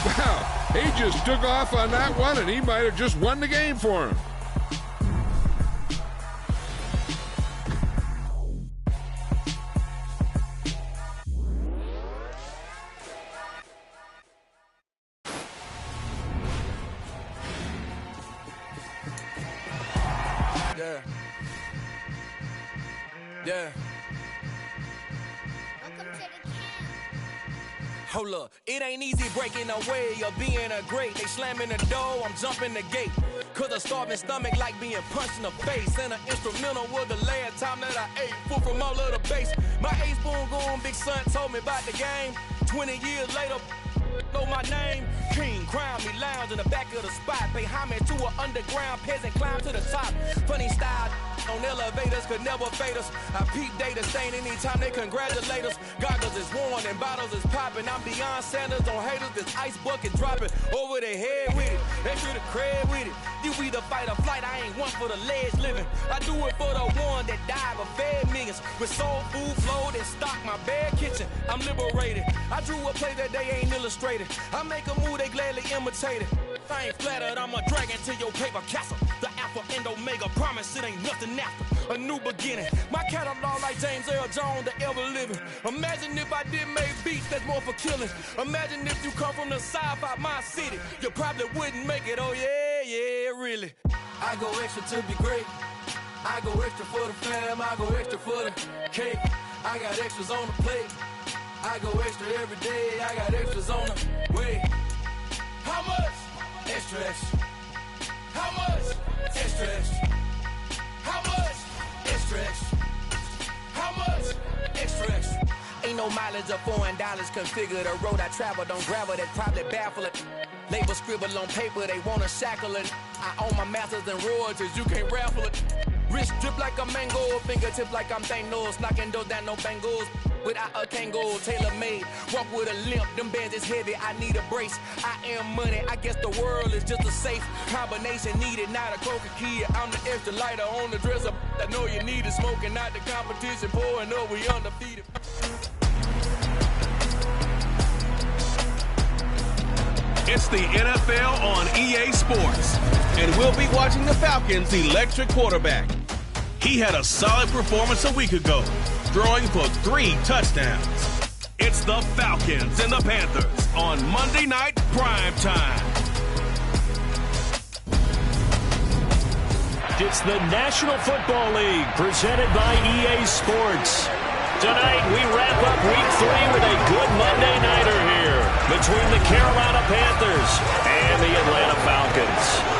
Wow, he just took off on that one, and he might have just won the game for him. Yeah. Hold up, it ain't easy breaking away or being a great. They slamming the door, I'm jumping the gate. Cause a starving stomach like being punched in the face. And an instrumental was the last time that I ate food from all of the base. My ace boom goon, big son told me about the game. 20 years later, know my name. King, crown me, lounge in the back of the spot. Pay homage to an underground peasant, climb to the top. Funny style on elevators could never fade us. I peep data stain anytime they congratulate us. Goggles is worn and bottles is popping. I'm beyond Sanders on haters. This ice bucket dropping over their head with it. Extra the cred with it. You either fight or flight. I ain't one for the ledge living. I do it for the one that died but fed millions. With soul food flowed and stock my bad kitchen. I'm liberated. I drew a play that they ain't illustrated. I make a move they gladly imitate it. I ain't flattered, I'm a dragon to your paper castle. The alpha and omega, promise it ain't nothing after. A new beginning. My catalog like James Earl Jones, the ever living. Imagine if I did make beats that's more for killing. Imagine if you come from the sci-fi my city. You probably wouldn't make it, oh yeah, really. I go extra to be great. I go extra for the fam, I go extra for the cake. I got extras on the plate. I go extra every day, I got extras on the way. How much? Extra, extra. How much? Extra, extra. How much? Extra, extra. How much? Extra, extra. Ain't no mileage of $4 configure the road I travel. Don't gravel, that probably baffle it. Label scribble on paper, they wanna shackle it. I own my masters and royalties, you can't raffle it. Wrist drip like a mango, fingertip like I'm Thanos. Knocking doors down, no bangles. Without a Kango, tailor-made. Walk with a limp, them bands is heavy, I need a brace. I am money, I guess the world is just a safe combination needed, not a coca key. I'm the extra lighter on the dresser. I know you need it, smoking out the competition, pouring up, we undefeated. It's the NFL on EA Sports, and we'll be watching the Falcons' electric quarterback. He had a solid performance a week ago, throwing for 3 touchdowns. It's the Falcons and the Panthers on Monday Night Prime Time. It's the National Football League presented by EA Sports. Tonight we wrap up Week 3 with a good Monday nighter here between the Carolina Panthers and the Atlanta Falcons.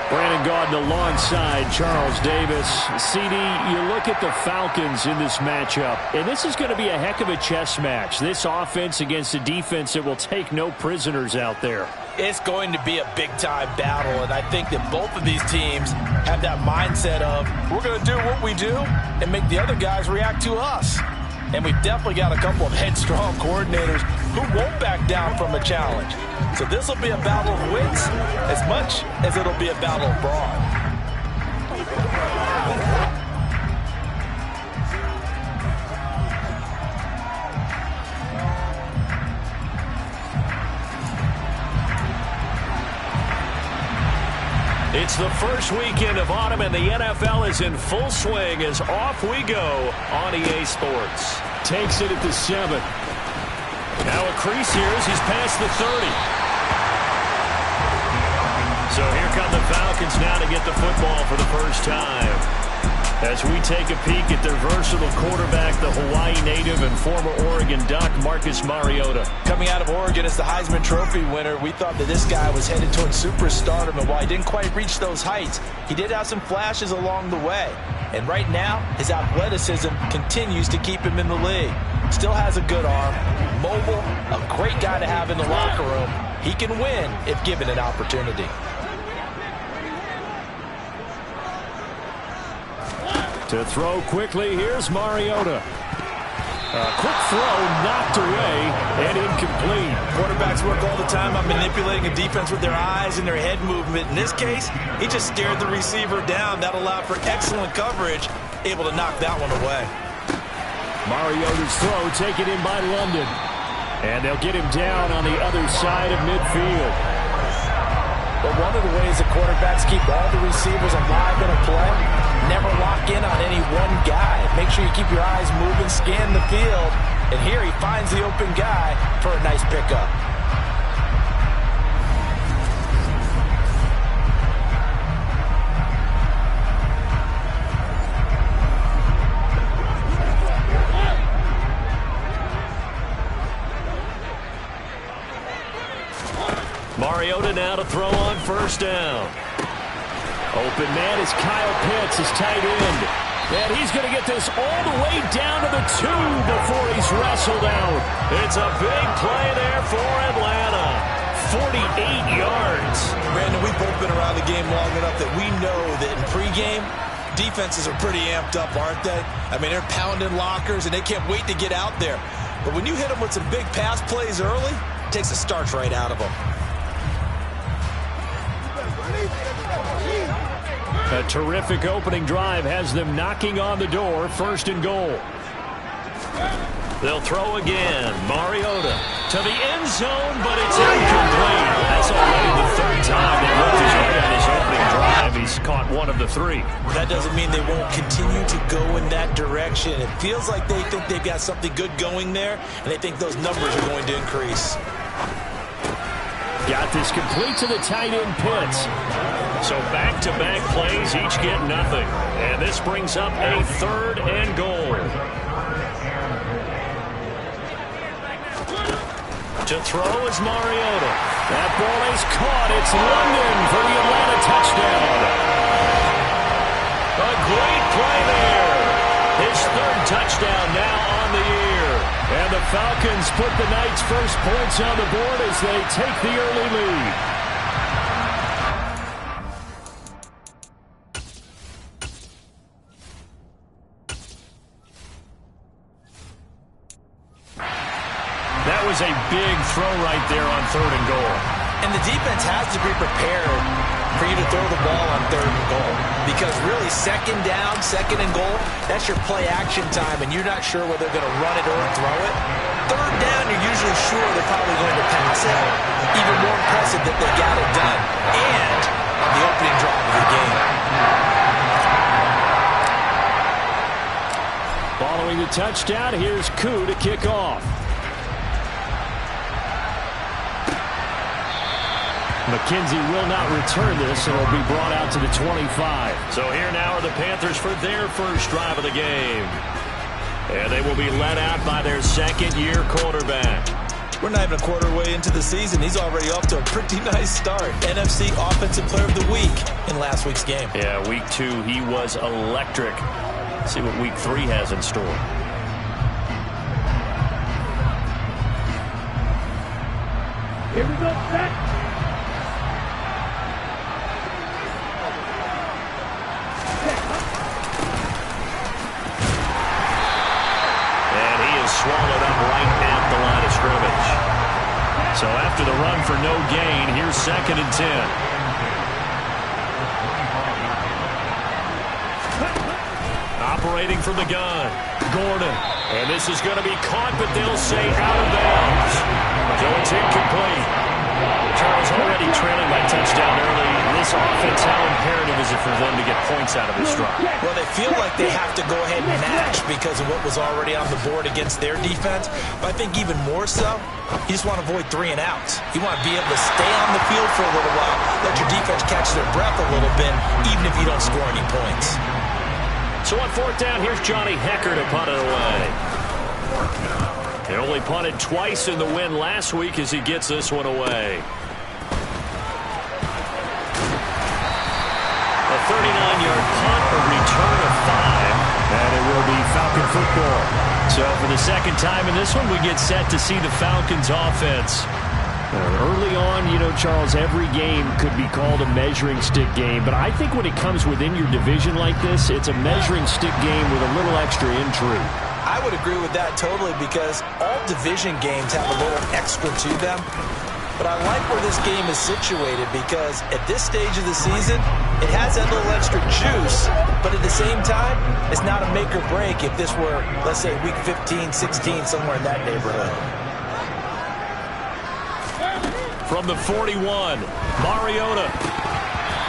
Brandon Gaudin alongside Charles Davis. CD, you look at the Falcons in this matchup, and this is going to be a heck of a chess match. This offense against a defense that will take no prisoners out there. It's going to be a big-time battle, and I think that both of these teams have that mindset of we're going to do what we do and make the other guys react to us. And we've definitely got a couple of headstrong coordinators who won't back down from a challenge. So this will be a battle of wits as much as it'll be a battle of brawn. It's the first weekend of autumn, and the NFL is in full swing as off we go on EA Sports. Takes it at the 7. Now a crease here as he's past the 30. So here come the Falcons now to get the football for the first time. As we take a peek at their versatile quarterback, the Hawaii native and former Oregon Duck, Marcus Mariota. Coming out of Oregon as the Heisman Trophy winner, we thought that this guy was headed towards superstardom, and while he didn't quite reach those heights, he did have some flashes along the way. And right now, his athleticism continues to keep him in the league. Still has a good arm, mobile, a great guy to have in the locker room. He can win if given an opportunity. To throw quickly, here's Mariota. A quick throw knocked away and incomplete. Quarterbacks work all the time on manipulating a defense with their eyes and their head movement. In this case, he just stared the receiver down. That allowed for excellent coverage, able to knock that one away. Mariota's throw taken in by London. And they'll get him down on the other side of midfield. But one of the ways the quarterbacks keep all the receivers alive in a play, never lock in on any one guy. Make sure you keep your eyes moving, scan the field. And here he finds the open guy for a nice pickup. Mariota now to throw on first down. Open man is Kyle Pitts, his tight end. And he's going to get this all the way down to the 2 before he's wrestled out. It's a big play there for Atlanta. 48 yards. Brandon, we've both been around the game long enough that we know that in pregame, defenses are pretty amped up, aren't they? I mean, they're pounding lockers, and they can't wait to get out there. But when you hit them with some big pass plays early, it takes the starch right out of them. A terrific opening drive has them knocking on the door, 1st and goal. They'll throw again. Mariota to the end zone, but it's incomplete. That's already the 3rd time they looked his way on his opening drive. He's caught 1 of the 3. That doesn't mean they won't continue to go in that direction. It feels like they think they've got something good going there, and they think those numbers are going to increase. Got this complete to the tight end Pitts. So back-to-back plays, each get nothing. And this brings up a 3rd and goal. To throw is Mariota. That ball is caught. It's London for the Atlanta touchdown. A great play there. His 3rd touchdown now on the year. And the Falcons put the Knights' first points on the board as they take the early lead. That was a big throw right there on 3rd and goal. And the defense has to be prepared for you to throw the ball on 3rd and goal. Because really, 2nd down, 2nd and goal, that's your play action time, and you're not sure whether they're going to run it or throw it. 3rd down, you're usually sure they're probably going to pass it. Even more impressive that they got it done. And the opening drive of the game. Following the touchdown, here's Koo to kick off. McKenzie will not return this, and will be brought out to the 25. So here now are the Panthers for their first drive of the game. And they will be led out by their 2nd-year quarterback. We're not even a quarter way into the season. He's already off to a pretty nice start. NFC Offensive Player of the Week in last week's game. Yeah, week 2, he was electric. Let's see what week 3 has in store. Here we go, set. Swallowed up right at the line of scrimmage. So after the run for no gain, here's 2nd and 10. Operating from the gun, Gordon. And this is going to be caught, but they'll say out of bounds. So it's incomplete. Charles already trailing by touchdown early. This offense, how imperative is it for them to get points out of this drive? Well, they feel like they have to go ahead and match because of what was already on the board against their defense. But I think even more so, you just want to avoid 3 and outs. You want to be able to stay on the field for a little while, let your defense catch their breath a little bit, even if you don't score any points. So on 4th down, here's Johnny Hecker to punt it away. They only punted twice in the win last week as he gets this one away. A 39-yard punt, a return of 5, and it will be Falcon football. So for the 2nd time in this one, we get set to see the Falcons offense. Early on, you know, Charles, every game could be called a measuring stick game, but I think when it comes within your division like this, it's a measuring stick game with a little extra intrigue. I would agree with that totally because all division games have a little extra to them. But I like where this game is situated because at this stage of the season, It has that little extra juice, but at the same time, it's not a make or break if this were, let's say, week 15, 16, somewhere in that neighborhood. From the 41, Mariota.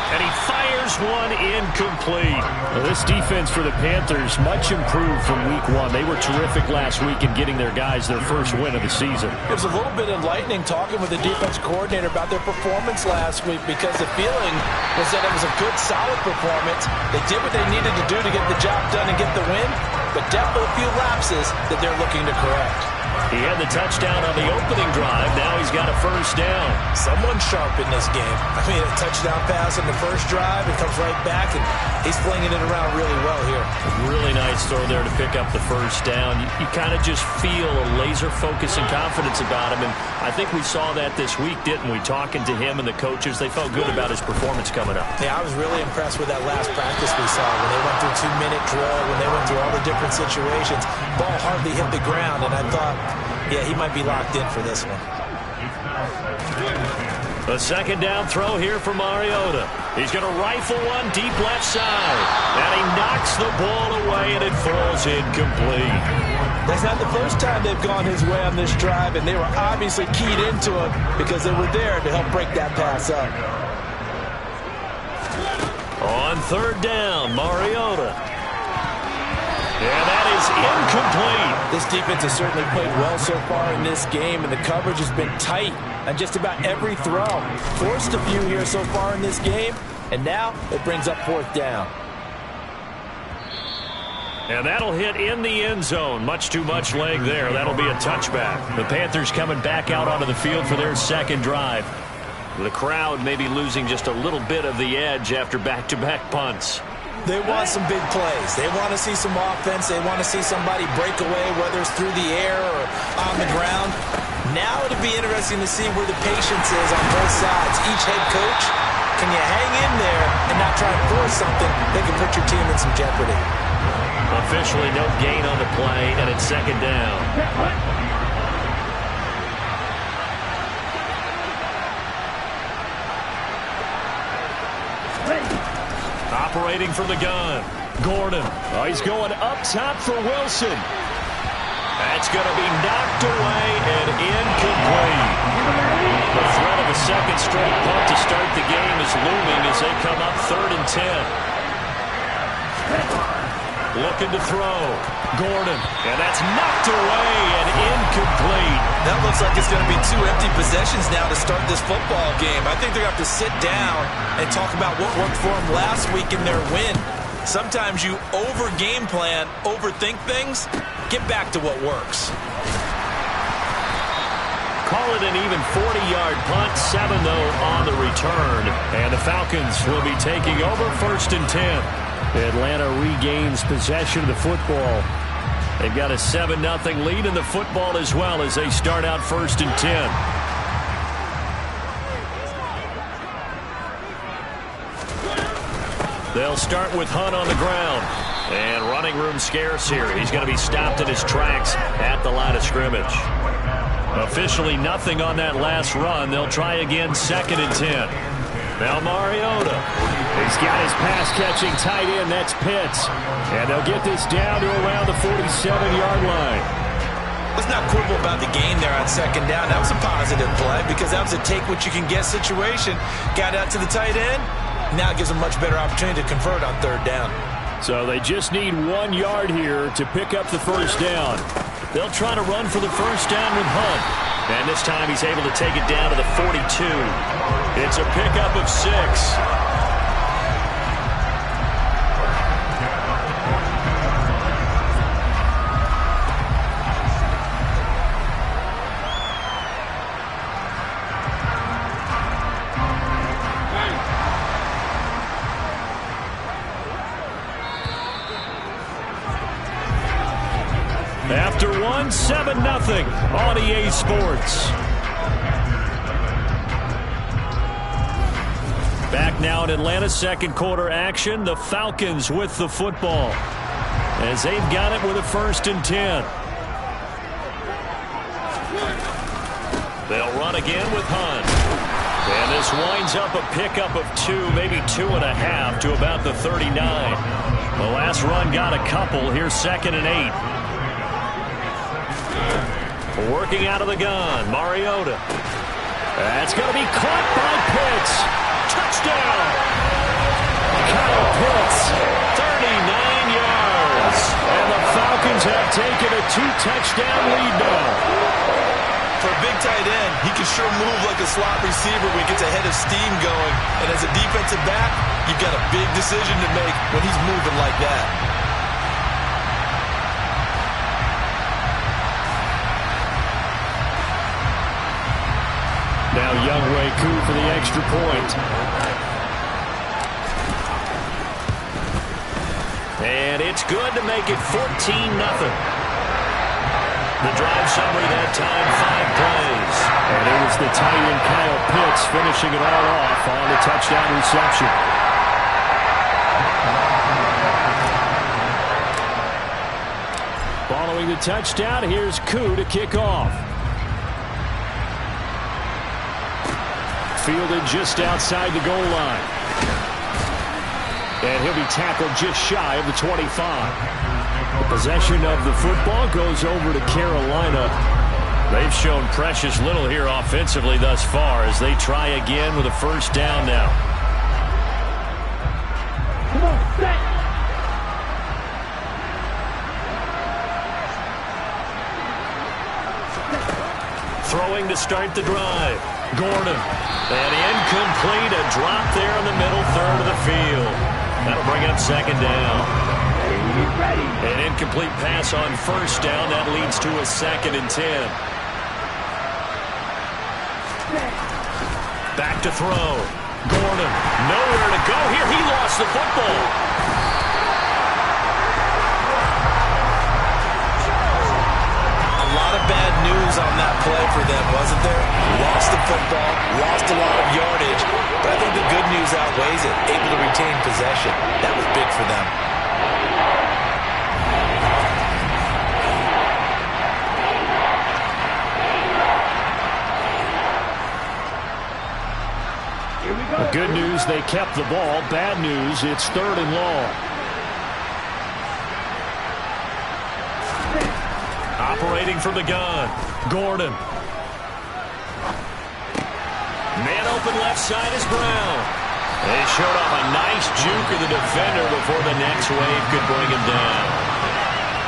And he fires one incomplete. Well, this defense for the Panthers, much improved from week 1. They were terrific last week in getting their guys their first win of the season. It was a little bit enlightening talking with the defense coordinator about their performance last week because the feeling was that it was a good, solid performance. They did what they needed to do to get the job done and get the win, but definitely a few lapses that they're looking to correct. He had the touchdown on the opening drive. Now he's got a first down. Someone's sharp in this game. I mean, a touchdown pass on the first drive. It comes right back, and he's flinging it around really well here. Really nice throw there to pick up the first down. You kind of just feel a laser focus and confidence about him, and I think we saw that this week, didn't we? Talking to him and the coaches, they felt good about his performance coming up. Yeah, I was really impressed with that last practice we saw when they went through 2-minute drill, when they went through all the different situations. Ball hardly hit the ground, and I thought, yeah, he might be locked in for this one. A second down throw here for Mariota. He's going to rifle one deep left side. And he knocks the ball away, and it falls incomplete. That's not the first time they've gone his way on this drive, and they were obviously keyed into it because they were there to help break that pass up. On third down, Mariota. And that is incomplete. This defense has certainly played well so far in this game, and the coverage has been tight on just about every throw. Forced a few here so far in this game, and now it brings up fourth down. And that'll hit in the end zone. Much too much leg there. That'll be a touchback. The Panthers coming back out onto the field for their second drive. The crowd maybe losing just a little bit of the edge after back-to-back punts. They want some big plays. They want to see some offense. They want to see somebody break away, whether it's through the air or on the ground. Now it'll be interesting to see where the patience is on both sides. Each head coach, can you hang in there and not try and force something that can put your team in some jeopardy? Officially no gain on the play, and it's second down. Operating from the gun, Gordon. Oh, he's going up top for Wilson. That's going to be knocked away and incomplete. The threat of a second straight punt to start the game is looming as they come up 3rd and 10. Looking to throw, Gordon. And that's knocked away and incomplete. That looks like it's going to be 2 empty possessions now to start this football game. I think they're going to have to sit down and talk about what worked for them last week in their win. Sometimes you over-game plan, overthink things. Get back to what works. Call it an even 40-yard punt, 7 though on the return. And the Falcons will be taking over 1st and 10. Atlanta regains possession of the football. They've got a 7-0 lead in the football as well as they start out 1st and 10. They'll start with Hunt on the ground. And running room scarce here. He's going to be stopped in his tracks at the line of scrimmage. Officially nothing on that last run. They'll try again 2nd and 10. Now Mariota. He's got his pass-catching tight end. That's Pitts. And they'll get this down to around the 47-yard line. Let's not quibble about the gain there on 2nd down. That was a positive play because that was a take-what-you-can-get situation. Got out to the tight end. Now it gives them a much better opportunity to convert on 3rd down. So they just need 1 yard here to pick up the first down. They'll try to run for the first down with Hunt. And this time he's able to take it down to the 42. It's a pickup of 6. After 1, 7-0 on EA Sports. Back now in Atlanta, second quarter action. The Falcons with the football as they've got it with a 1st and 10. They'll run again with Hunt. And this winds up a pickup of 2, maybe 2.5 to about the 39. The last run got a couple. Here's 2nd and 8. Working out of the gun, Mariota. That's going to be caught by Pitts. Touchdown! Kyle Pitts, 39 yards. And the Falcons have taken a 2-touchdown lead now. For a big tight end, he can sure move like a slot receiver when he gets a head of steam going. And as a defensive back, you've got a big decision to make when he's moving like that. Now Younghoe Koo for the extra point. And it's good to make it 14-0. The drive summary that time, 5 plays. And it was the tight end Kyle Pitts finishing it all off on the touchdown reception. Following the touchdown, here's Koo to kick off. Fielded just outside the goal line. And he'll be tackled just shy of the 25. Possession of the football goes over to Carolina. They've shown precious little here offensively thus far as they try again with a first down now. Come on, set. Throwing to start the drive. Gordon. And incomplete. A drop there in the middle third of the field. That'll bring up 2nd down. An incomplete pass on first down. That leads to a 2nd and 10. Back to throw. Gordon. Nowhere to go here. He lost the football. A lot of bad news on that play for them, wasn't there? Lost the football, lost a lot of yardage, but I think the good news outweighs it. Able to retain possession. That was big for them. Good news, they kept the ball. Bad news, it's 3rd and long. Operating from the gun, Gordon. Man open left side is Brown. They showed off a nice juke of the defender before the next wave could bring him down.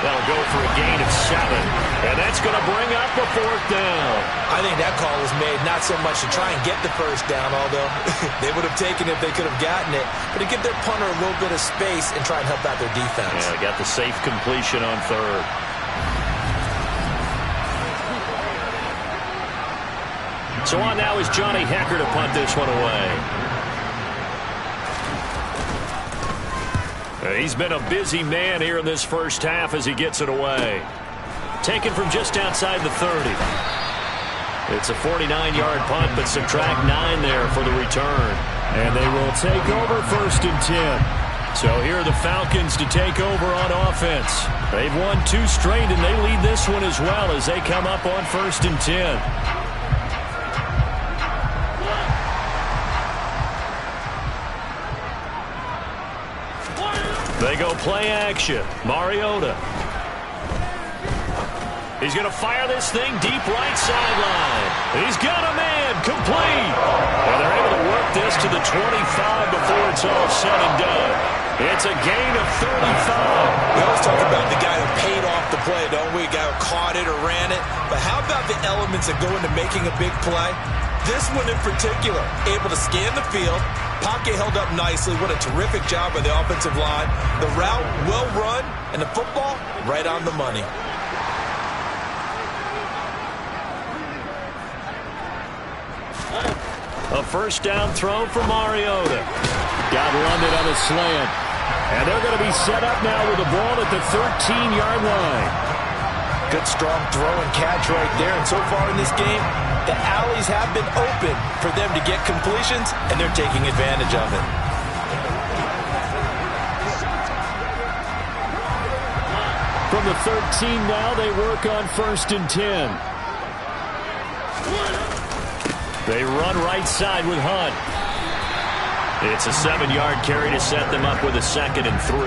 That'll go for a gain of 7. And that's going to bring up a 4th down. I think that call was made not so much to try and get the first down, although they would have taken it if they could have gotten it, but to give their punter a little bit of space and try and help out their defense. Yeah, they got the safe completion on 3rd. So on now is Johnny Hekker to punt this one away. He's been a busy man here in this first half as he gets it away. Taken from just outside the 30. It's a 49-yard punt, but subtract 9 there for the return. And they will take over 1st and 10. So here are the Falcons to take over on offense. They've won 2 straight, and they lead this one as well as they come up on 1st and 10. They go play action. Mariota. He's going to fire this thing deep right sideline. He's got a man. Complete. And they're able to work this to the 25 before it's all said and done. It's a gain of 35. We always talk about the guy who paid off the play, don't we? A guy who caught it or ran it. But how about the elements that go into making a big play? This one in particular, able to scan the field. Pocket held up nicely. What a terrific job by the offensive line. The route, well run, and the football, right on the money. A first down throw for Mariota. Got London on a slant. And they're going to be set up now with the ball at the 13-yard line. Good strong throw and catch right there. And so far in this game, the alleys have been open for them to get completions, and they're taking advantage of it. From the 13 now, they work on 1st and 10. They run right side with Hunt. It's a 7-yard carry to set them up with a 2nd and 3.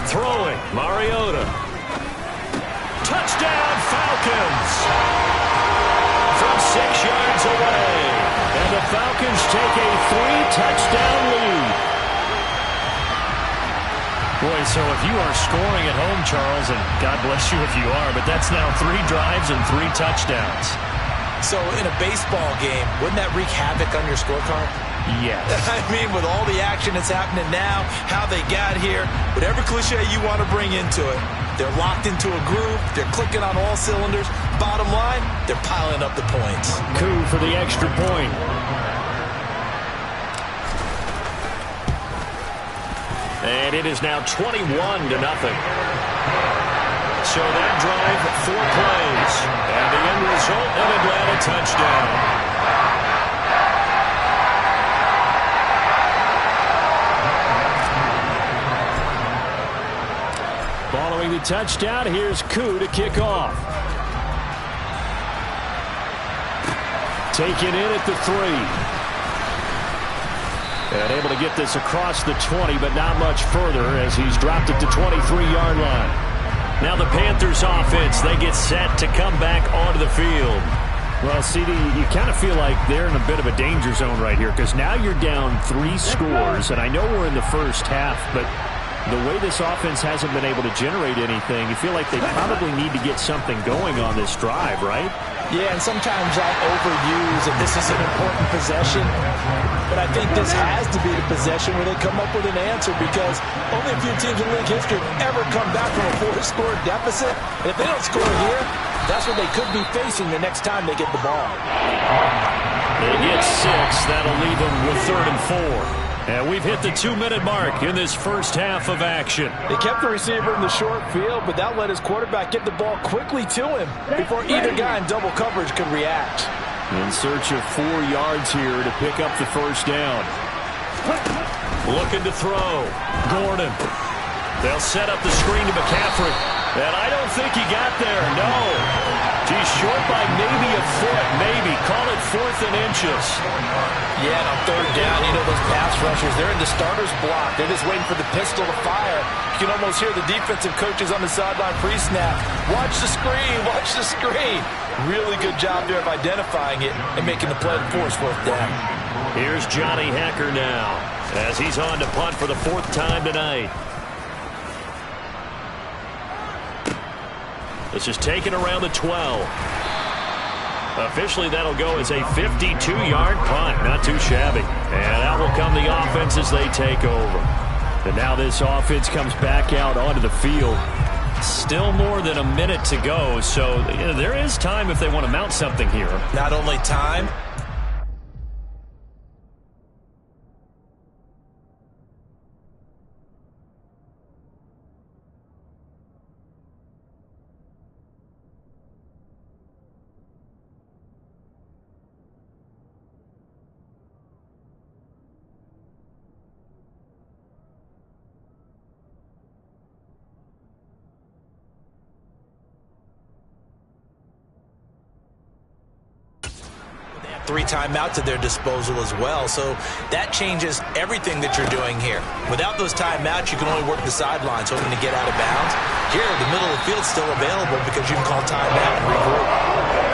Throwing, Mariota. Touchdown, Falcons! From 6 yards away. And the Falcons take a 3-touchdown lead. Boy, so if you are scoring at home, Charles, and God bless you if you are, but that's now 3 drives and 3 touchdowns. So in a baseball game, wouldn't that wreak havoc on your scorecard? Yes. I mean, with all the action that's happening now, how they got here, whatever cliche you want to bring into it, they're locked into a groove, they're clicking on all cylinders. Bottom line, they're piling up the points. Coup for the extra point. And it is now 21-0. So that drive, 4 plays. And the end result, an Atlanta touchdown. Following the touchdown, here's Koo to kick off. Taken in at the 3. And able to get this across the 20, but not much further as he's dropped it to 23-yard line. Now the Panthers offense, they get set to come back onto the field. Well, CD, you kind of feel like they're in a bit of a danger zone right here because now you're down 3 scores, and I know we're in the first half, but the way this offense hasn't been able to generate anything, you feel like they probably need to get something going on this drive, right? Yeah, and sometimes I'll overuse that this is an important possession, but I think this has to be the possession where they come up with an answer because only a few teams in league history have ever come back from a 4-score deficit. And if they don't score here, that's what they could be facing the next time they get the ball. They get 6. That'll leave them with 3rd and 4. And we've hit the 2-minute mark in this first half of action. They kept the receiver in the short field, but that let his quarterback get the ball quickly to him before either guy in double coverage could react. In search of 4 yards here to pick up the first down. Looking to throw. Gordon. They'll set up the screen to McCaffrey. And I don't think he got there, no. He's short by maybe a foot, maybe. Call it 4th and inches. Yeah, and on 3rd down, you know those pass rushers, they're in the starter's block. They're just waiting for the pistol to fire. You can almost hear the defensive coaches on the sideline pre-snap. Watch the screen, watch the screen. Really good job there of identifying it and making the play to force 4th down. Here's Johnny Hecker now as he's on to punt for the 4th time tonight. This is taken around the 12. Officially, that'll go as a 52-yard punt. Not too shabby. And out will come the offense as they take over. And now this offense comes back out onto the field. Still more than a minute to go, so there is time if they want to mount something here. Not only time, three timeouts at their disposal as well, so that changes everything that you're doing here. Without those timeouts, you can only work the sidelines, hoping to get out of bounds. Here, the middle of the field's still available because you can call timeout and regroup.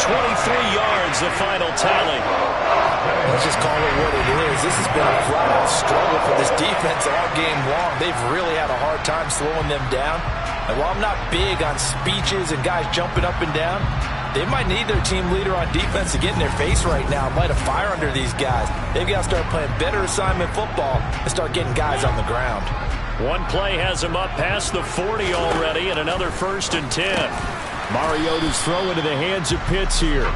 23 yards, the final tally. Let's just call it what it is. This has been a flat-out struggle for this defense all game long. They've really had a hard time slowing them down. And while I'm not big on speeches and guys jumping up and down, they might need their team leader on defense to get in their face right now, light a fire under these guys. They've got to start playing better assignment football and start getting guys on the ground. One play has them up past the 40 already, and another 1st and 10. Mariota's throw into the hands of Pitts here.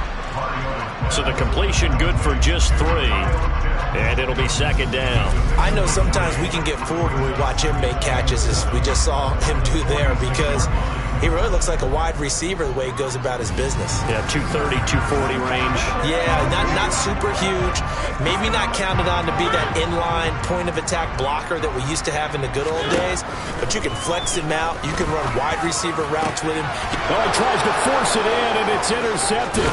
So the completion good for just 3. And it'll be 2nd down. I know sometimes we can get fooled when we watch him make catches, as we just saw him do there, because He really looks like a wide receiver the way he goes about his business. Yeah, 230, 240 range. Yeah, not super huge. Maybe not counted on to be that inline point-of-attack blocker that we used to have in the good old days, but you can flex him out. You can run wide receiver routes with him. Oh, he tries to force it in, and it's intercepted.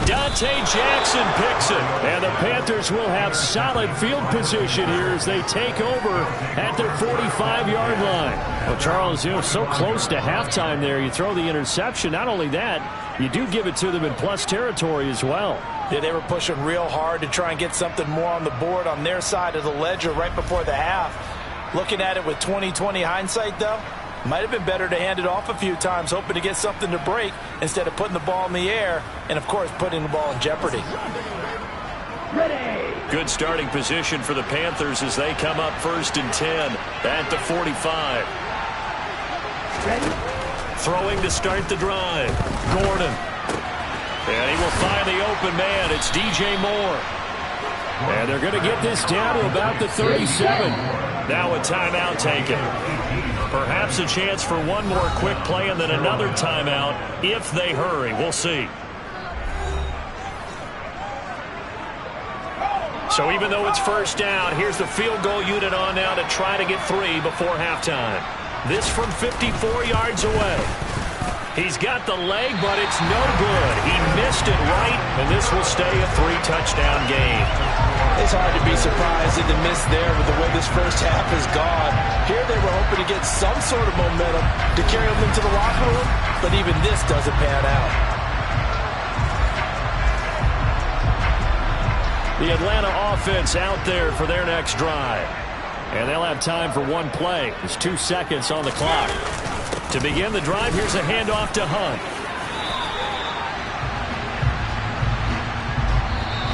Dante Jackson picks it, and the Panthers will have solid field position here as they take over at their 45-yard line. Well, Charles, so close to halftime there. You throw the interception. Not only that, you do give it to them in plus territory as well. Yeah, they were pushing real hard to try and get something more on the board on their side of the ledger right before the half. Looking at it with 20/20 hindsight, though, might have been better to hand it off a few times, hoping to get something to break instead of putting the ball in the air and, of course, putting the ball in jeopardy. Good starting position for the Panthers as they come up 1st and 10 at the 45. Throwing to start the drive. Gordon. And he will find the open man. It's DJ Moore. And they're going to get this down to about the 37. Now a timeout taken. Perhaps a chance for one more quick play and then another timeout if they hurry. We'll see. So even though it's 1st down, here's the field goal unit on now to try to get 3 before halftime. This from 54 yards away. He's got the leg, but it's no good. He missed it right, and this will stay a 3-touchdown game. It's hard to be surprised at the miss there with the way this first half has gone. Here they were hoping to get some sort of momentum to carry them into the locker room, but even this doesn't pan out. The Atlanta offense out there for their next drive. And they'll have time for one play. There's 2 seconds on the clock. To begin the drive, here's a handoff to Hunt.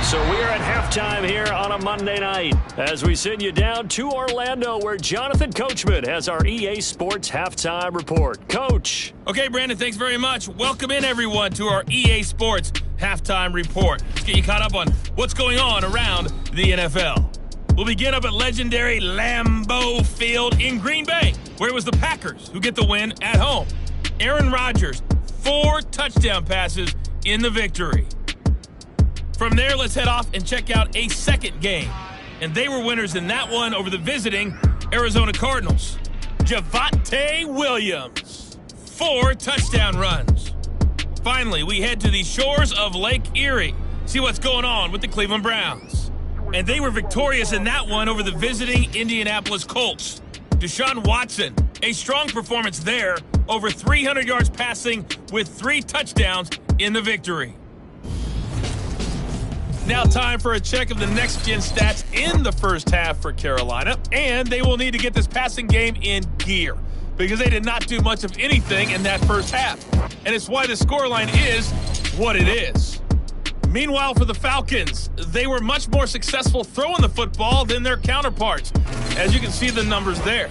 So we're at halftime here on a Monday night as we send you down to Orlando where Jonathan Coachman has our EA Sports Halftime Report. Coach. Okay, Brandon, thanks very much. Welcome in, everyone, to our EA Sports Halftime Report. Let's get you caught up on what's going on around the NFL. We'll begin up at legendary Lambeau Field in Green Bay, where it was the Packers who get the win at home. Aaron Rodgers, 4 touchdown passes in the victory. From there, let's head off and check out a second game. And they were winners in that one over the visiting Arizona Cardinals. Javonte Williams, 4 touchdown runs. Finally, we head to the shores of Lake Erie, see what's going on with the Cleveland Browns. And they were victorious in that one over the visiting Indianapolis Colts. Deshaun Watson, a strong performance there, over 300 yards passing with 3 touchdowns in the victory. Now time for a check of the next-gen stats in the first half for Carolina, and they will need to get this passing game in gear because they did not do much of anything in that first half, and it's why the scoreline is what it is. Meanwhile, for the Falcons, they were much more successful throwing the football than their counterparts, as you can see the numbers there.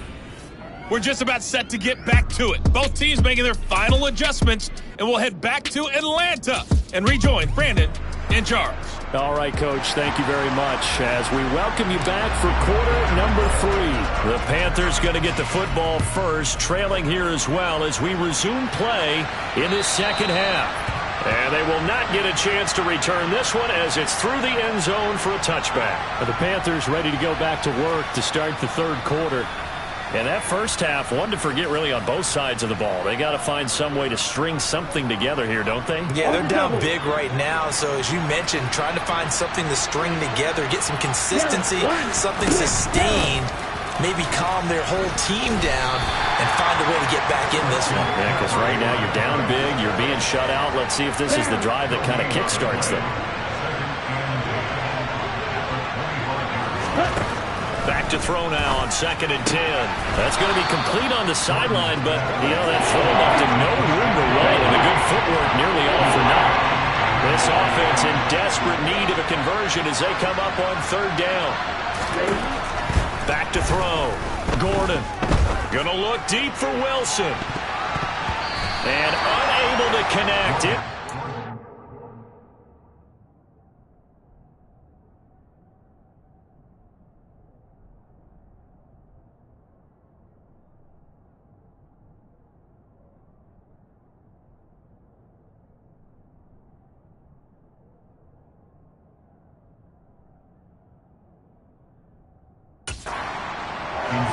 We're just about set to get back to it. Both teams making their final adjustments, and we'll head back to Atlanta and rejoin Brandon and Charles. All right, Coach, thank you very much as we welcome you back for quarter number 3. The Panthers going to get the football first, trailing here as well as we resume play in this second half. And they will not get a chance to return this one as it's through the end zone for a touchback. The Panthers ready to go back to work to start the third quarter. And that first half, one to forget really on both sides of the ball. They got to find some way to string something together here, don't they? Yeah, they're down big right now. So as you mentioned, trying to find something to string together, get some consistency, something sustained, maybe calm their whole team down and find a way to get back in this one. Yeah, because right now you're down big, you're being shut out. Let's see if this is the drive that kind of kickstarts them. Back to throw now on 2nd and 10. That's going to be complete on the sideline, but, that throw left him no room to run, and the good footwork nearly all for naught. This offense in desperate need of a conversion as they come up on 3rd down. Back to throw. Gordon. Going to look deep for Wilson. And unable to connect it.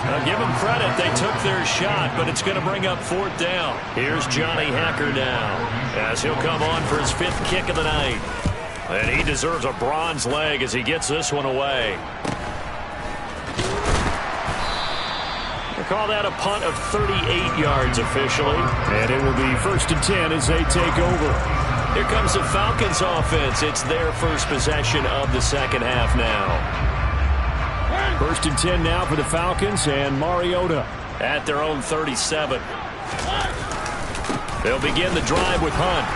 Now give them credit. They took their shot, but it's going to bring up 4th down. Here's Johnny Hacker now as he'll come on for his 5th kick of the night. And he deserves a bronze leg as he gets this one away. They call that a punt of 38 yards officially. And it will be 1st and 10 as they take over. Here comes the Falcons offense. It's their first possession of the second half now. 1st and 10 now for the Falcons, and Mariota at their own 37. They'll begin the drive with Hunt.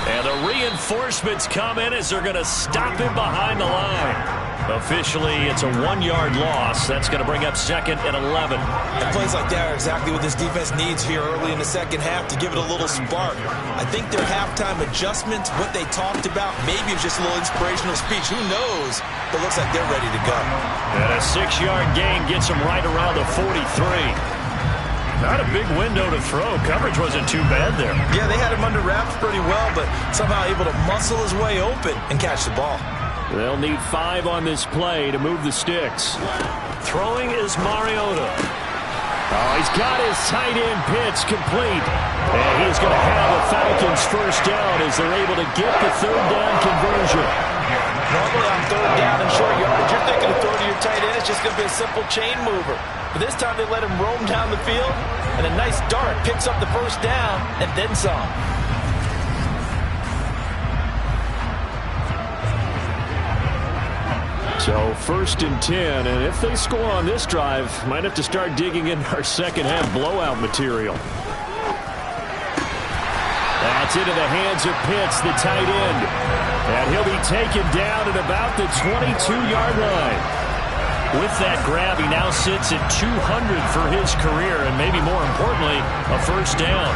And the reinforcements come in as they're going to stop him behind the line. Officially, it's a 1-yard loss. That's going to bring up 2nd and 11. And plays like that are exactly what this defense needs here early in the second half to give it a little spark. I think their halftime adjustment, what they talked about, maybe it was just a little inspirational speech. Who knows? But it looks like they're ready to go. And a 6-yard gain gets them right around the 43. Not a big window to throw. Coverage wasn't too bad there. Yeah, they had him under wraps pretty well, but somehow able to muscle his way open and catch the ball. They'll need 5 on this play to move the sticks. Throwing is Mariota. Oh, he's got his tight end pitch complete. And he's going to have the Falcons first down as they're able to get the 3rd down conversion. Normally on 3rd down and short yardage, you're thinking of throwing to your tight end. It's just going to be a simple chain mover. But this time they let him roam down the field, and a nice dart picks up the first down and then some. So 1st and 10, and if they score on this drive, might have to start digging in our second half blowout material. That's into the hands of Pitts, the tight end. And he'll be taken down at about the 22-yard line. With that grab, he now sits at 200 for his career, and maybe more importantly, a first down.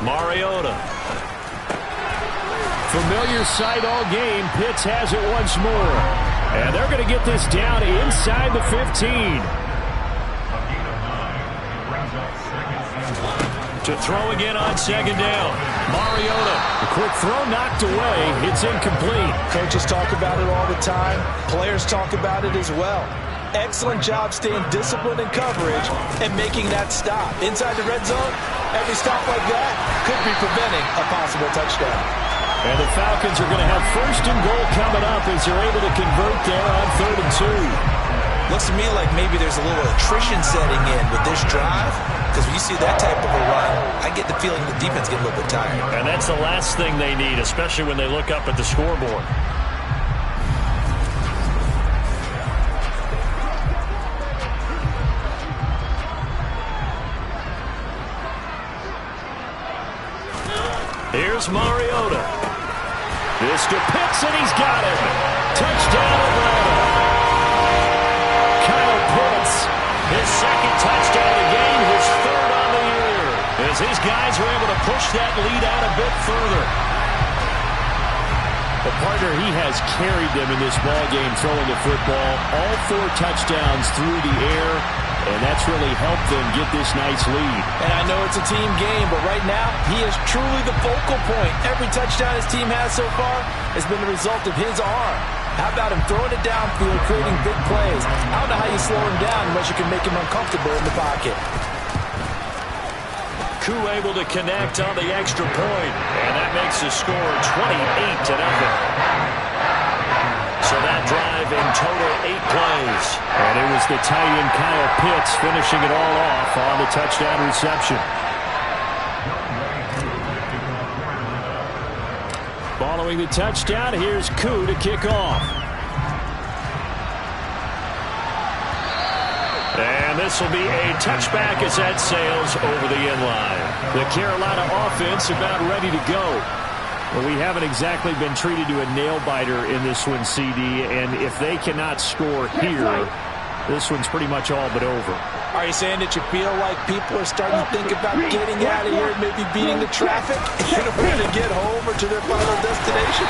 Mariota. Familiar sight all game. Pitts has it once more. And they're going to get this down inside the 15. To throw again on 2nd down. Mariota. A quick throw knocked away. It's incomplete. Coaches talk about it all the time. Players talk about it as well. Excellent job staying disciplined in coverage and making that stop. Inside the red zone, every stop like that could be preventing a possible touchdown. And the Falcons are going to have 1st and goal coming up as they're able to convert there on 3rd and 2. Looks to me like maybe there's a little attrition setting in with this drive, because when you see that type of a run, I get the feeling the defense get a little bit tired. And that's the last thing they need, especially when they look up at the scoreboard. Here's Mariota. This to Pitts, and he's got him. Touchdown, Atlanta. Kyle Pitts, his 2nd touchdown of the game, his 3rd on the year. As these guys are able to push that lead out a bit further. The partner, he has carried them in this ball game throwing the football. All 4 touchdowns through the air, and that's really helped them get this nice lead. And I know it's a team game, but right now, he is truly the focal point. Every touchdown his team has so far has been the result of his arm. How about him throwing it downfield, creating big plays? I don't know how you slow him down unless you can make him uncomfortable in the pocket. Koo able to connect on the extra point, and that makes the score 28-0. So that drive in total 8 plays. And it was the tight end Kyle Pitts finishing it all off on the touchdown reception. Following the touchdown, here's Koo to kick off. And this will be a touchback as that sails over the end line. The Carolina offense about ready to go. Well, we haven't exactly been treated to a nail-biter in this one, CD, and if they cannot score here, this one's pretty much all but over. Are you saying that you feel like people are starting to think about getting out of here and maybe beating the traffic in order to get home or to their final destination?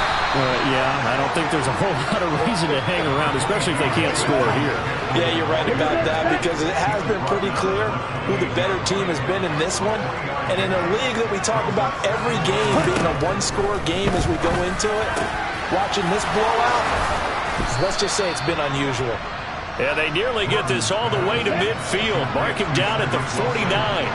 Yeah, I don't think there's a whole lot of reason to hang around, especially if they can't score here. Yeah, you're right about that, because it has been pretty clear who the better team has been in this one. And in a league that we talk about every game being a one-score game as we go into it, watching this blowout, let's just say it's been unusual. Yeah, they nearly get this all the way to midfield. Mark him down at the 49.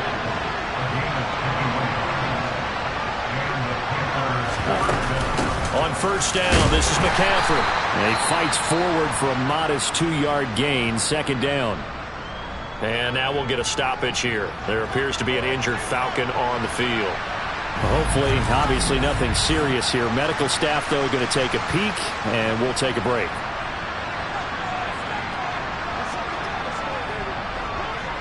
On first down, this is McCaffrey. And he fights forward for a modest 2-yard gain, second down. And now we'll get a stoppage here. There appears to be an injured Falcon on the field. Hopefully, obviously nothing serious here. Medical staff, though, going to take a peek, and we'll take a break.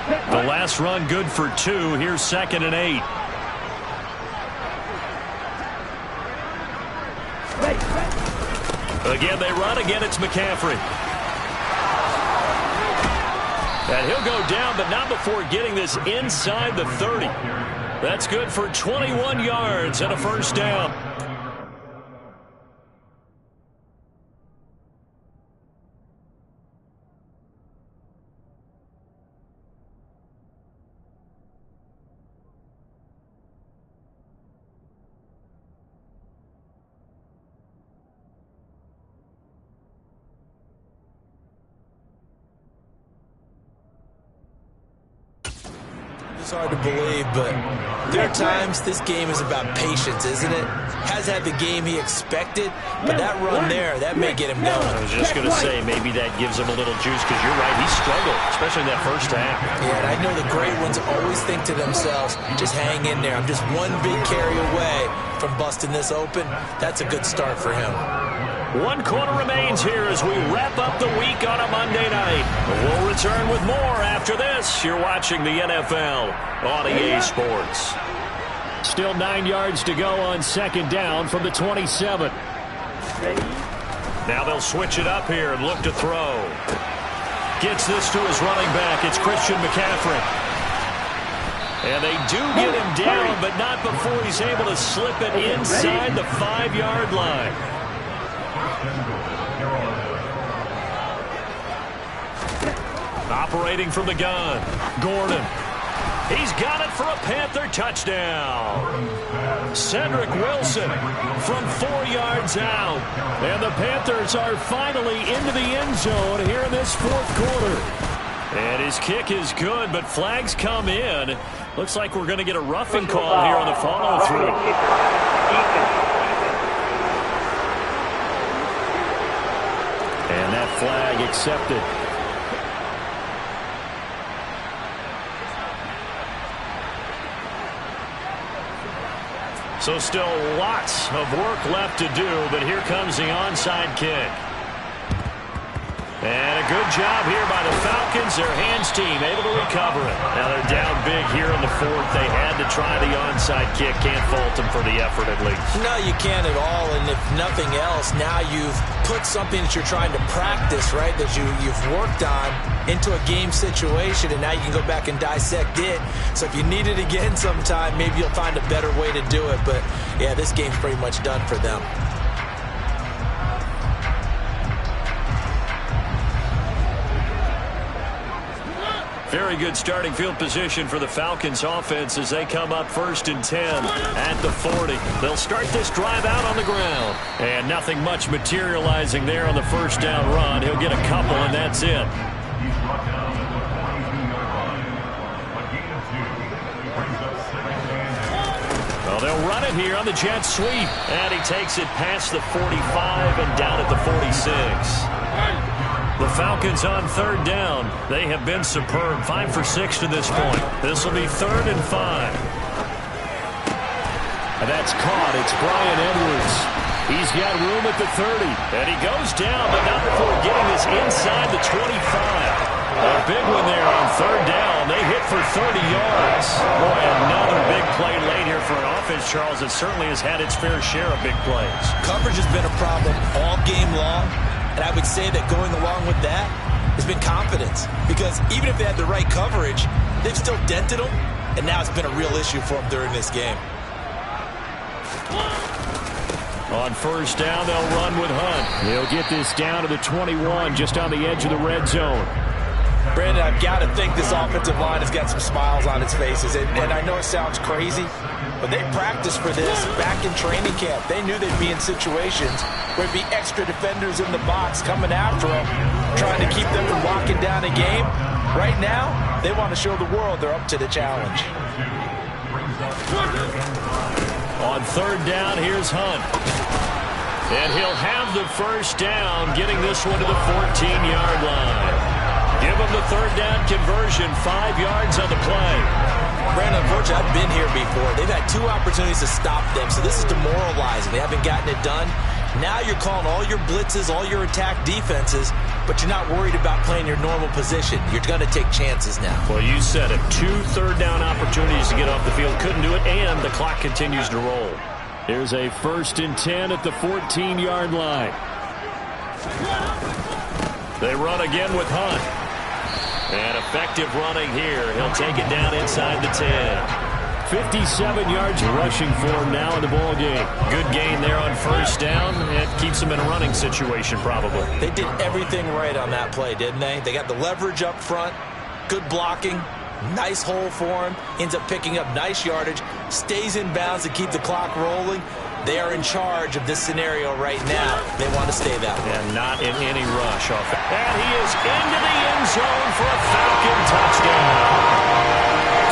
The last run good for 2. Here's 2nd and 8. Again, they run. Again, it's McCaffrey. And he'll go down, but not before getting this inside the 30. That's good for 21 yards and a first down. It's hard to believe, but there are times this game is about patience, isn't it? Has had the game he expected, but that run there, that may get him going. I was just going to say, maybe that gives him a little juice, because you're right, he struggled, especially in that first half. Yeah, and I know the great ones always think to themselves, just hang in there. I'm just one big carry away from busting this open. That's a good start for him. 1 quarter remains here as we wrap up the week on a Monday night. We'll return with more after this. You're watching the NFL on EA Sports. Still 9 yards to go on second down from the 27. Now they'll switch it up here and look to throw. Gets this to his running back. It's Christian McCaffrey. And they do get him down, but not before he's able to slip it inside the 5-yard line. Operating from the gun, Gordon. He's got it for a Panther touchdown. Cedric Wilson from 4 yards out. And the Panthers are finally into the end zone here in this fourth quarter. And his kick is good, but flags come in. Looks like we're going to get a roughing call here on the follow-through. And that flag accepted. So still lots of work left to do, but here comes the onside kick. And a good job here by the Falcons. Their hands team able to recover it. Now they're down big here in the fourth. They had to try the onside kick. Can't fault them for the effort at least. No, you can't at all. And if nothing else, now you've put something that you're trying to practice, right, that you've worked on into a game situation, and now you can go back and dissect it. So if you need it again sometime, maybe you'll find a better way to do it. But, yeah, this game's pretty much done for them. Very good starting field position for the Falcons offense as they come up 1st and 10 at the 40. They'll start this drive out on the ground. And nothing much materializing there on the first down run. He'll get a couple, and that's it. Well, they'll run it here on the jet sweep. And he takes it past the 45 and down at the 46. The Falcons on 3rd down. They have been superb. 5 for 6 to this point. This will be 3rd and 5. And that's caught. It's Brian Edwards. He's got room at the 30. And he goes down, but not before getting this inside the 25. A big one there on 3rd down. They hit for 30 yards. Boy, another big play late here for an offense, Charles, that certainly has had its fair share of big plays. Coverage has been a problem all game long. And I would say that going along with that, has been confidence. Because even if they had the right coverage, they've still dented them, and now it's been a real issue for them during this game. On first down, they'll run with Hunt. He'll get this down to the 21, just on the edge of the red zone. Brandon, I've got to think this offensive line has got some smiles on its faces. And I know it sounds crazy, but they practiced for this back in training camp. They knew they'd be in situations where there'd be extra defenders in the box coming after them, trying to keep them from locking down a game. Right now, they want to show the world they're up to the challenge. On third down, here's Hunt. And he'll have the first down, getting this one to the 14-yard line. Give them the third down conversion, 5 yards on the play. Brandon, unfortunately, I've been here before. They've had 2 opportunities to stop them, so this is demoralizing. They haven't gotten it done. Now you're calling all your blitzes, all your attack defenses, but you're not worried about playing your normal position. You're going to take chances now. Well, you said it. 2 third down opportunities to get off the field. Couldn't do it, and the clock continues to roll. Here's a 1st and 10 at the 14-yard line. They run again with Hunt. And effective running here. He'll take it down inside the 10. 57 yards rushing for him now in the ball game. Good gain there on first down. It keeps him in a running situation probably. They did everything right on that play, didn't they? They got the leverage up front, good blocking, nice hole for him, ends up picking up nice yardage, stays in bounds to keep the clock rolling. They are in charge of this scenario right now. They want to stay that way. And not in any rush. And he is into the end zone for a Falcon touchdown.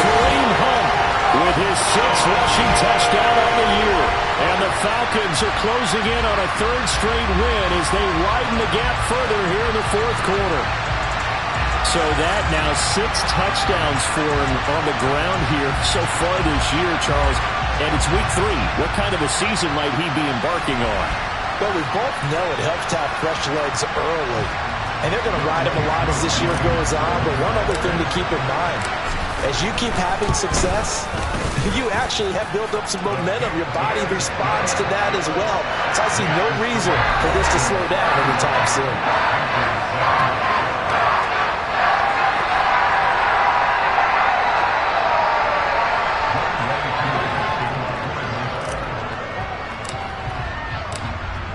Kareem Hunt with his 6th rushing touchdown on the year. And the Falcons are closing in on a 3rd straight win as they widen the gap further here in the 4th quarter. So that now 6 touchdowns for him on the ground here so far this year, Charles. And it's week 3. What kind of a season might he be embarking on? Well, we both know it helps to have fresh legs early. And they're going to ride him a lot as this year goes on. But one other thing to keep in mind, as you keep having success, you actually have built up some momentum. Your body responds to that as well. So I see no reason for this to slow down anytime soon.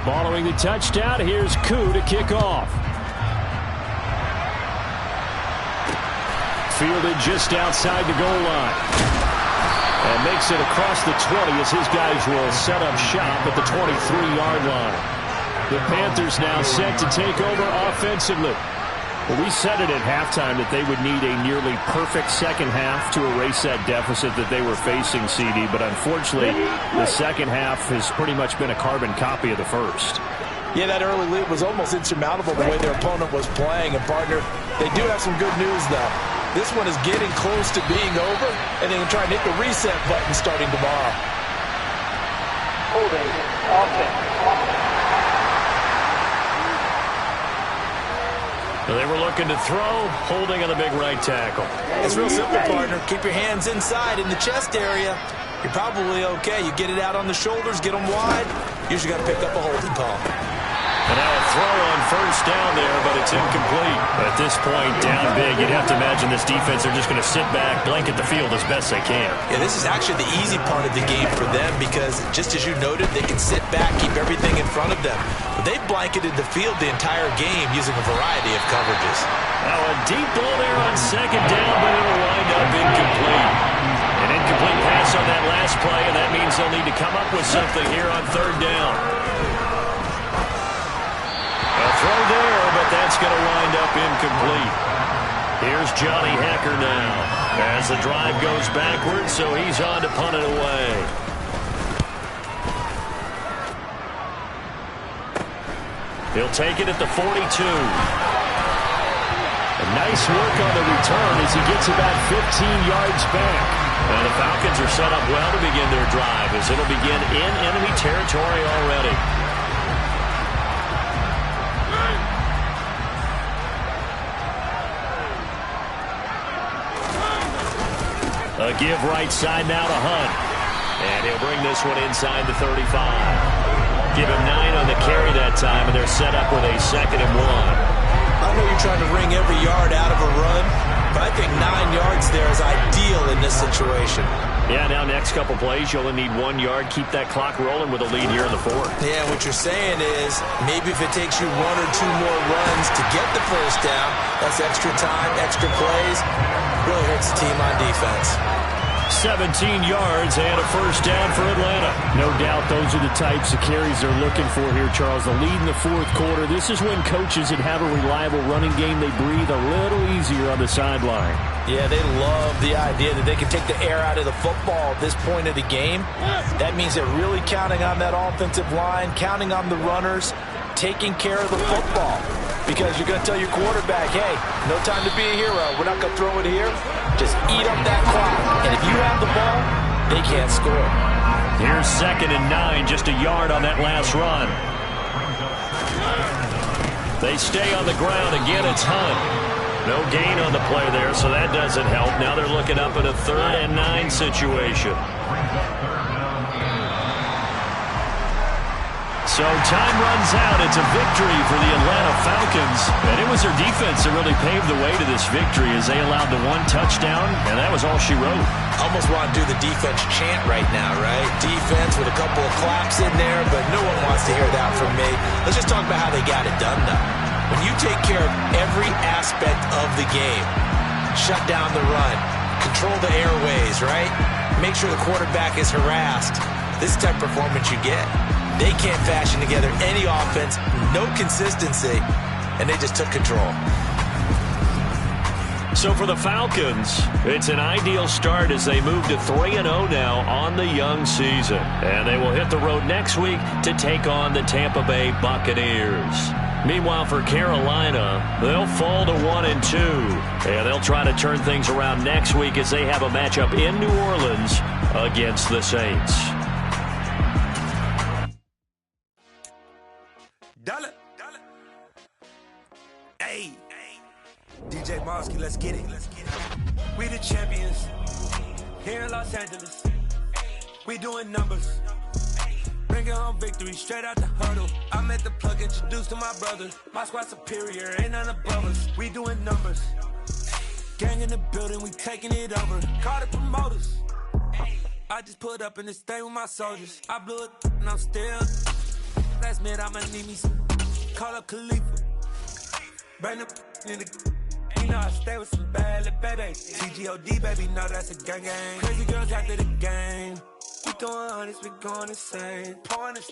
Following the touchdown, here's Koo to kick off. Fielded just outside the goal line. And makes it across the 20 as his guys will set up shop at the 23-yard line. The Panthers now set to take over offensively. Well, we said it at halftime that they would need a nearly perfect second half to erase that deficit that they were facing, CD. But unfortunately, the second half has pretty much been a carbon copy of the first. Yeah, that early lead was almost insurmountable the way their opponent was playing. And, partner, they do have some good news, though. This one is getting close to being over, and they can try and hit the reset button starting tomorrow. Holding offense. They were looking to throw, holding on the big right tackle. It's real simple, partner. Keep your hands inside in the chest area. You're probably okay. You get it out on the shoulders, get them wide. Usually got to pick up a holding call. And now a throw on first down there, but it's incomplete. At this point, down big, you'd have to imagine this defense are just going to sit back, blanket the field as best they can. Yeah, this is actually the easy part of the game for them because, just as you noted, they can sit back, keep everything in front of them. But they've blanketed the field the entire game using a variety of coverages. Now a deep ball there on second down, but it'll wind up incomplete. An incomplete pass on that last play, and that means they'll need to come up with something here on third down. A throw there, but that's going to wind up incomplete. Here's Johnny Hecker now as the drive goes backwards, so he's on to punt it away. He'll take it at the 42. Nice work on the return as he gets about 15 yards back. And the Falcons are set up well to begin their drive as it'll begin in enemy territory already. A give right side now to Hunt. And he'll bring this one inside the 35. Give him 9 on the carry that time, and they're set up with a 2nd and 1. I I know you're trying to wring every yard out of a run, but I think 9 yards there is ideal in this situation. Yeah, now next couple plays, you only need 1 yard. Keep that clock rolling with a lead here in the fourth. Yeah, what you're saying is maybe if it takes you 1 or 2 more runs to get the first down, that's extra time, extra plays, really hurts the team on defense. 17 yards and a first down for Atlanta. No doubt those are the types of carries they're looking for here, Charles. The lead in the fourth quarter. This is when coaches that have a reliable running game, they breathe a little easier on the sideline. Yeah, they love the idea that they can take the air out of the football at this point of the game. That means they're really counting on that offensive line, counting on the runners, taking care of the football. Because you're going to tell your quarterback, hey, no time to be a hero. We're not going to throw it here. Just eat up that clock. And if you have the ball, they can't score. Here's 2nd and 9, just a yard on that last run. They stay on the ground. Again, it's Hunt. No gain on the play there, so that doesn't help. Now they're looking up at a 3rd and 9 situation. So time runs out. It's a victory for the Atlanta Falcons. And it was their defense that really paved the way to this victory as they allowed the 1 touchdown, and that was all she wrote. Almost want to do the defense chant right now, right? Defense with a couple of claps in there, but no one wants to hear that from me. Let's just talk about how they got it done, though. When you take care of every aspect of the game, shut down the run, control the airways, right? Make sure the quarterback is harassed. This type of performance you get. They can't fashion together any offense, no consistency, and they just took control. So for the Falcons, it's an ideal start as they move to 3-0 now on the young season. And they will hit the road next week to take on the Tampa Bay Buccaneers. Meanwhile, for Carolina, they'll fall to 1-2. And they'll try to turn things around next week as they have a matchup in New Orleans against the Saints. Hey, DJ Mosky, let's get it. We the champions here in Los Angeles. We doing numbers. Bringing home victory straight out the huddle. I met the plug, introduced to my brothers. My squad superior, ain't none above us. We doing numbers. Gang in the building, we taking it over. Call the promoters. I just put up in this thing with my soldiers. I blew it and I'm still. Last minute, I'ma need me some. Call up Khalifa. Bring the in the. You know I stay with some bad little baby. TGOD, baby, know that's a gang gang. Crazy girls after the game. We throwing hundreds, we going insane. Pouring this.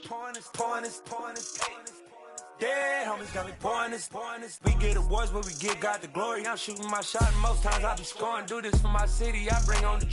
Dead homies got me pouring this. We get awards, but we give God the glory. I'm shooting my shot, and most times I be scoring. Do this for my city, I bring on the